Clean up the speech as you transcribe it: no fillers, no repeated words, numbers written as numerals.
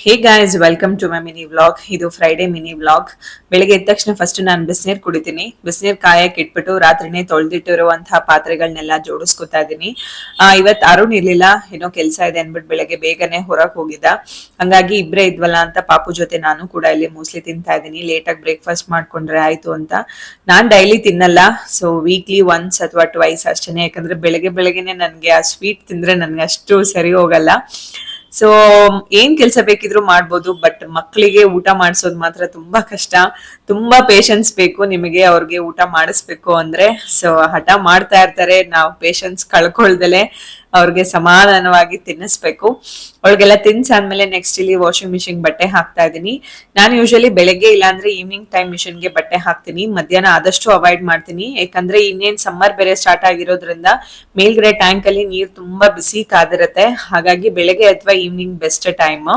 Hey guys, welcome to my mini vlog. ಇದು Friday mini vlog. ಬೆಳಿಗ್ಗೆ ಎದ್ದ ತಕ್ಷಣ ಫಸ್ಟ್ ನಾನು ಬಿಸಿನೀರು ಕುಡಿತೀನಿ. ಬಿಸಿನೀರು ಕಾಯಕ್ಕೆ ಇಟ್ಬಿಟ್ಟು ರಾತ್ರಿನೇ ತೊಳೆದಿಟ್ಟಿರುವಂತಹ ಪಾತ್ರೆಗಳನ್ನೆಲ್ಲ ಜೋಡಿಸ್ಕೊತಾ ಇದೀನಿ. ಇವತ್ತು ಅರುಣ್ ಇರ್ಲಿಲ್ಲ, ಏನೋ ಕೆಲಸ ಇದೆ ಅನ್ಬಿಟ್ಟು ಬೆಳಗ್ಗೆ ಬೇಗನೆ ಹೊರಗೆ ಹೋಗಿದ್ದ. ಹಂಗಾಗಿ ಇಬ್ರೇ ಇದ್ವಲ್ಲ ಅಂತ ಪಾಪು ಜೊತೆ ನಾನು ಕೂಡ ಇಲ್ಲಿ ಮೋಸ್ಟ್ಲಿ ತಿಂತಾ ಇದೀನಿ. ಲೇಟಾಗಿ ಬ್ರೇಕ್ಫಾಸ್ಟ್ ಮಾಡ್ಕೊಂಡ್ರೆ ಆಯ್ತು ಅಂತ. ನಾನ್ ಡೈಲಿ ತಿನ್ನಲ್ಲ, ಸೊ ವೀಕ್ಲಿ ಒನ್ಸ್ ಅಥವಾ ಟ್ವೈಸ್ ಅಷ್ಟೇನೆ. ಯಾಕಂದ್ರೆ ಬೆಳಗ್ಗೆ ಬೆಳಗ್ಗೆನೆ ನನ್ಗೆ ಆ ಸ್ವೀಟ್ ತಿಂದ್ರೆ ನನ್ಗೆ ಅಷ್ಟು ಸರಿ ಹೋಗಲ್ಲ. ಸೊ ಏನ್ ಕೆಲ್ಸ ಬೇಕಿದ್ರು ಮಾಡ್ಬೋದು, ಬಟ್ ಮಕ್ಕಳಿಗೆ ಊಟ ಮಾಡಿಸೋದು ಮಾತ್ರ ತುಂಬಾ ಕಷ್ಟ. ತುಂಬಾ ಪೇಶನ್ಸ್ ಬೇಕು ನಿಮಗೆ ಅವ್ರಿಗೆ ಊಟ ಮಾಡಿಸ್ಬೇಕು ಅಂದ್ರೆ. ಸೊ ಹಠ ಮಾಡ್ತಾ ಇರ್ತಾರೆ, ನಾವು ಪೇಶನ್ಸ್ ಕಳ್ಕೊಳ್ದಲೆ ಅವ್ರಿಗೆ ಸಮಾಧಾನವಾಗಿ ತಿನ್ನಿಸ್ಬೇಕು. ಅವ್ರಿಗೆಲ್ಲ ತಿನ್ಸಾದ್ಮೇಲೆ ನೆಕ್ಸ್ಟ್ ಇಲ್ಲಿ ವಾಷಿಂಗ್ ಮಿಷಿನ್ ಬಟ್ಟೆ ಹಾಕ್ತಾ ಇದೀನಿ. ನಾನು ಯೂಶಲಿ ಬೆಳಗ್ಗೆ ಇಲ್ಲಾಂದ್ರೆ ಈವ್ನಿಂಗ್ ಟೈಮ್ ಮಿಷಿನ್ಗೆ ಬಟ್ಟೆ ಹಾಕ್ತೀನಿ. ಮಧ್ಯಾಹ್ನ ಆದಷ್ಟು ಅವಾಯ್ಡ್ ಮಾಡ್ತೀನಿ, ಯಾಕಂದ್ರೆ ಇನ್ನೇನ್ ಸಮ್ಮರ್ ಬೇರೆ ಸ್ಟಾರ್ಟ್ ಆಗಿರೋದ್ರಿಂದ ಮೇಲ್ಗಡೆ ಟ್ಯಾಂಕ್ ಅಲ್ಲಿ ನೀರ್ ತುಂಬಾ ಬಿಸಿ ಕಾದಿರತ್ತೆ. ಹಾಗಾಗಿ ಬೆಳಗ್ಗೆ ಅಥವಾ ಈವ್ನಿಂಗ್ ಬೆಸ್ಟ್ ಟೈಮ್.